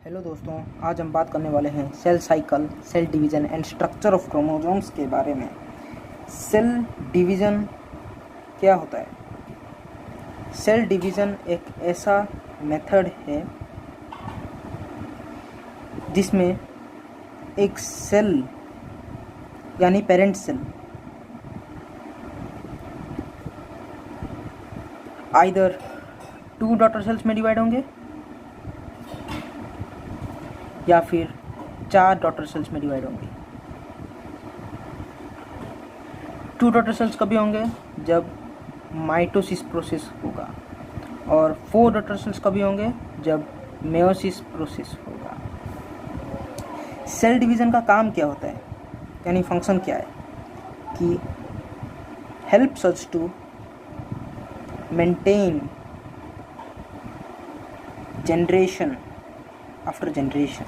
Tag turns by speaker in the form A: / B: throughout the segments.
A: Hello दोस्तों, आज हम बात करने वाले हैं cell cycle, cell division and structure of chromosomes के बारे में। सेल डिवीज़न क्या होता है? सेल डिवीज़न एक ऐसा मेथड है जिसमें एक सेल यानी parent cell either 2 daughter cells में डिवाइड होंगे या फिर 4 डॉटर सेल्स में डिवाइड होंगे। 2 डॉटर सेल्स कभी होंगे? जब माइटोसिस प्रोसेस होगा। और 4 डॉटर सेल्स कभी होंगे? जब मेयोसिस प्रोसेस होगा। सेल डिवीज़न का काम क्या होता है, यानी फंक्शन क्या है? कि helps us to maintain generation after generation.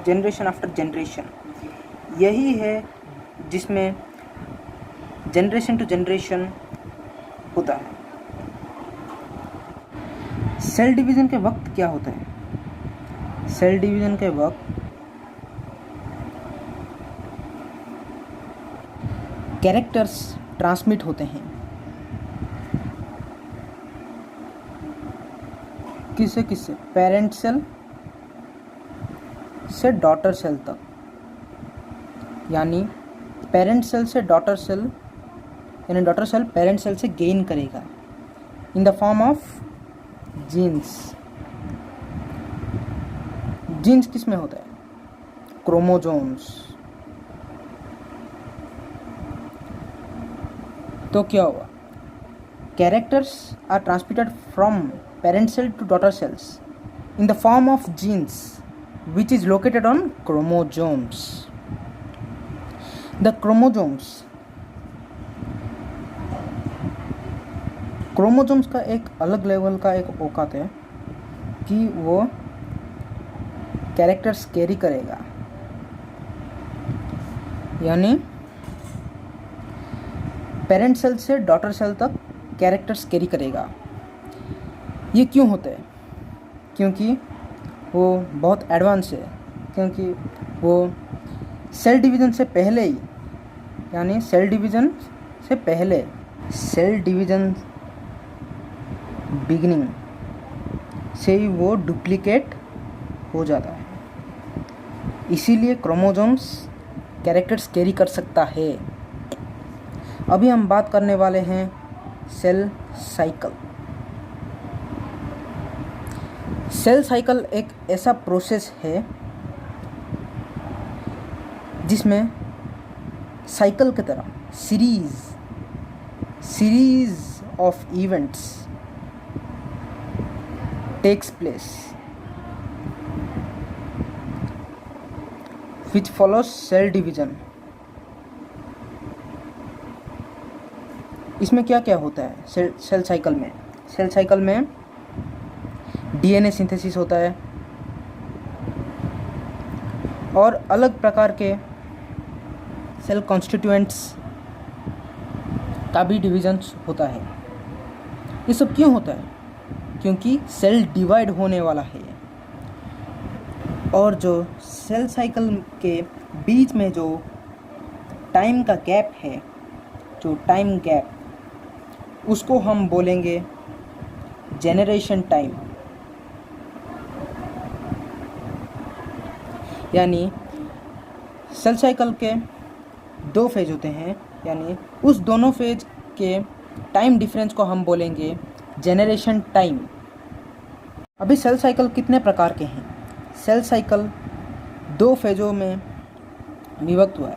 A: Generation after generation, यही है जिसमें जनरेशन टू जनरेशन होता है। सेल डिवीज़न के वक्त क्या होता है? सेल डिवीज़न के वक्त कैरेक्टर्स ट्रांसमिट होते हैं। किससे किससे? पेरेंट सेल से डॉटर सेल तक, यानी पेरेंट सेल से डॉटर सेल, यानी डॉटर सेल पेरेंट सेल से गेन करेगा in the form of genes. Genes किस में होता है? क्रोमोसोम्स। तो क्या हुआ? Characters are transmitted from parent cell to daughter cells in the form of genes which is located on chromosomes. The chromosomes का एक अलग लेवल का एक औकात है कि वो कैरेक्टर्स कैरी करेगा, यानी पेरेंट सेल से डॉटर सेल तक कैरेक्टर्स कैरी करेगा। ये क्यों होता है? क्योंकि वो बहुत एडवांस है, क्योंकि वो सेल डिवीज़न से पहले ही, यानी सेल डिवीज़न बिगिनिंग से ही वो डुप्लीकेट हो जाता है। इसीलिए क्रोमोसोम्स कैरेक्टर्स कैरी कर सकता है। अभी हम बात करने वाले हैं सेल साइकिल। सेल साइकिल एक ऐसा प्रोसेस है जिसमें साइकिल की तरह series of events takes place which follows cell division. इसमें क्या क्या होता है सेल साइकिल में? सेल साइकिल में डीएनए सिंथेसिस होता है और अलग प्रकार के सेल कॉन्स्टिट्यूएंट्स का भी डिवीज़न होता है। ये सब क्यों होता है? क्योंकि सेल डिवाइड होने वाला है। और जो सेल साइकिल के बीच में जो टाइम का गैप है, जो टाइम गैप, उसको हम बोलेंगे जेनरेशन टाइम। यानी सेल साइकिल के 2 फेज होते हैं, यानी उस दोनों फेज के टाइम डिफरेंस को हम बोलेंगे जेनरेशन टाइम। अभी सेल साइकिल कितने प्रकार के हैं? सेल साइकिल 2 फेजों में विभक्त हुआ है।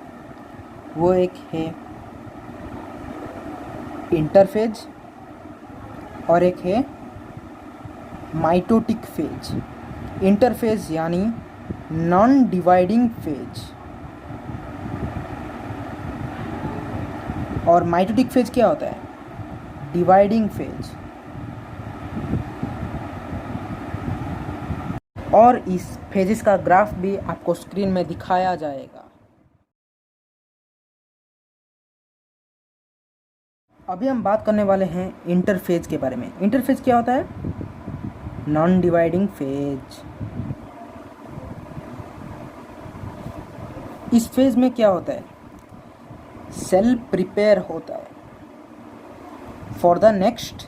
A: वो एक है इंटरफेज और एक है माइटोटिक फेज। इंटरफेज यानी नॉन डिवाइडिंग फेज, और माइटोटिक फेज क्या होता है? Dividing phase. और इस फेजेस का ग्राफ भी आपको स्क्रीन में दिखाया जाएगा। अभी हम बात करने वाले हैं इंटरफेज के बारे में। इंटरफेज क्या होता है? Non dividing phase. इस फेज में क्या होता है? सेल प्रिपेयर होता है फॉर द नेक्स्ट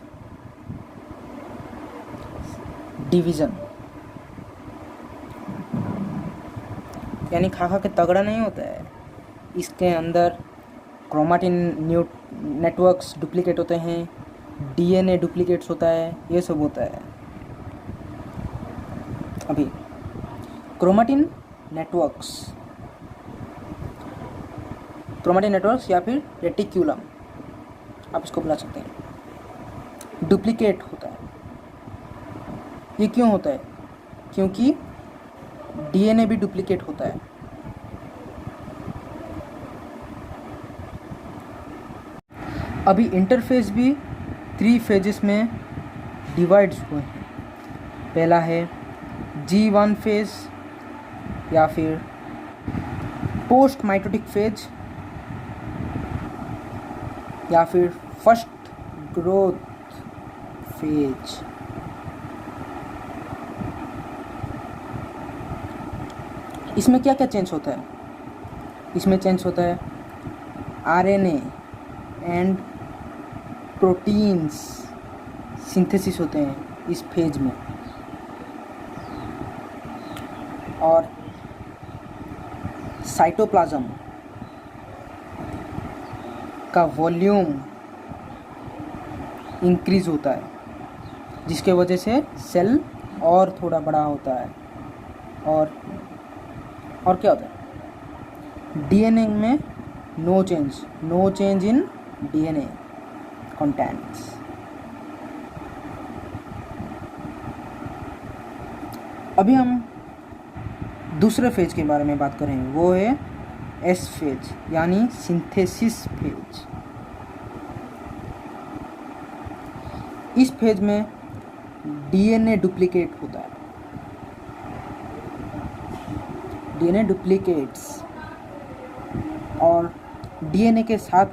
A: डिवीजन। यानी खा खा के तगड़ा नहीं होता है। इसके अंदर क्रोमाटिन नेटवर्क्स डुप्लीकेट होते हैं, डीएनए डुप्लीकेट्स होता है, ये सब होता है। अभी क्रोमाटिन नेटवर्क्स या फिर रेटिक्यूलम आप इसको बुला सकते हैं, डुप्लीकेट होता है। ये क्यों होता है? क्योंकि डीएनए भी डुप्लीकेट होता है। अभी इंटरफेस भी 3 फेजेस में डिवाइड्स हुए हैं। पहला है G1 फेज या फिर पोस्ट माइटोटिक फेज या फिर फर्स्ट ग्रोथ फेज। इसमें क्या क्या चेंज होता है? इसमें चेंज होता है आरएनए एंड प्रोटीन्स सिंथेसिस होते हैं इस फेज में, और साइटोप्लाज्म का वॉल्यूम इंक्रीज होता है, जिसके वजह से सेल और थोड़ा बड़ा होता है। और क्या होता है? डीएनए में no change in DNA contents. अभी हम दूसरे फेज के बारे में बात करेंगे, वो है एस फेज यानी सिंथेसिस फेज। इस फेज में डीएनए डुप्लीकेट होता है, डीएनए डुप्लीकेट्स, और डीएनए के साथ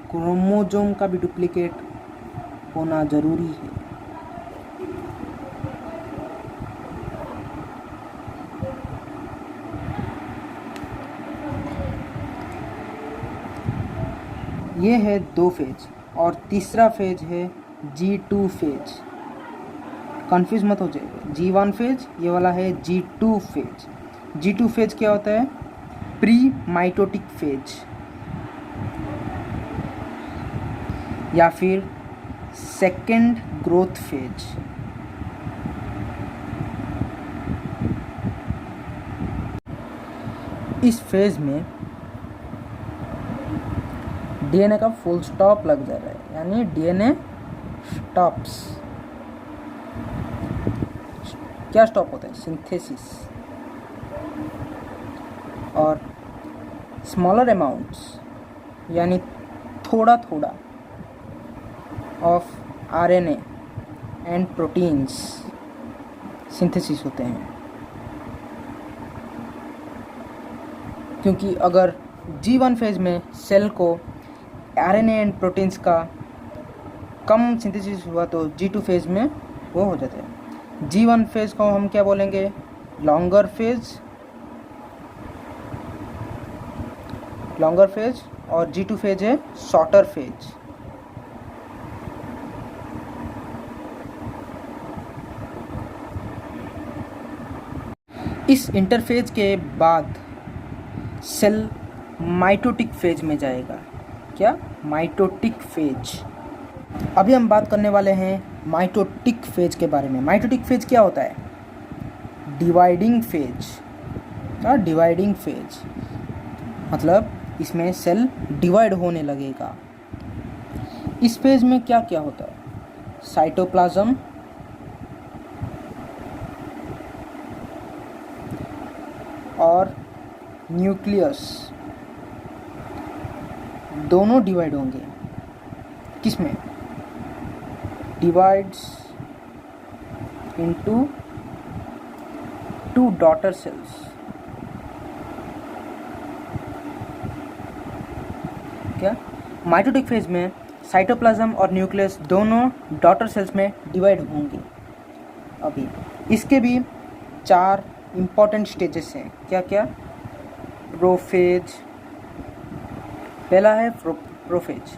A: क्रोमोसोम का भी डुप्लीकेट होना जरूरी है। ये है 2 फेज, और तीसरा फेज है G2 फेज। कंफ्यूज मत हो जाइए, G1 फेज ये वाला है G2 फेज। G2 फेज क्या होता है? प्री माइटोटिक फेज या फिर सेकेंड ग्रोथ फेज। इस फेज में डीएनए का फुल स्टॉप लग जा रहा है, यानी डीएनए स्टॉप्स। क्या स्टॉप होता है? सिंथेसिस। और स्मॉलर अमाउंट्स यानी थोड़ा थोड़ा of RNA and proteins synthesis होते हैं। क्योंकि अगर G1 फेज में सेल को आरएनए एंड प्रोटीन्स का कम सिंथेसिस हुआ तो G2 फेज में वो हो जाता है। G1 फेज को हम क्या बोलेंगे? लॉन्गर फेज, और G2 फेज है शॉर्टर फेज। इस इंटरफेज के बाद सेल माइटोटिक फेज में जाएगा। क्या? Mitotic phase. अभी हम बात करने वाले हैं माइटोटिक फेज के बारे में। माइटोटिक फेज क्या होता है? Dividing phase. डिवाइडिंग फेज मतलब इसमें सेल डिवाइड होने लगेगा। इस फेज में क्या क्या होता है? साइटोप्लाज्म और न्यूक्लियस दोनों डिवाइड होंगे। किसमें? Divides into 2 daughter sales. क्या? माइटोटिक फेज में साइटोप्लाज्म और न्यूक्लियस दोनों डॉटर सेल्स में डिवाइड होंगे। अभी इसके भी 4 इम्पॉर्टेंट स्टेजेस हैं। क्या क्या? प्रोफेज, पहला है प्रोफेज,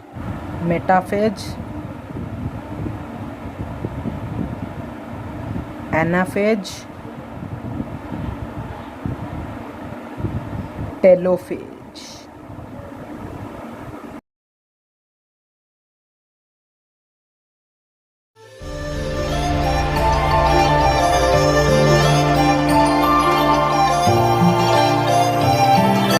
A: मेटाफेज, एनाफेज, टेलोफेज।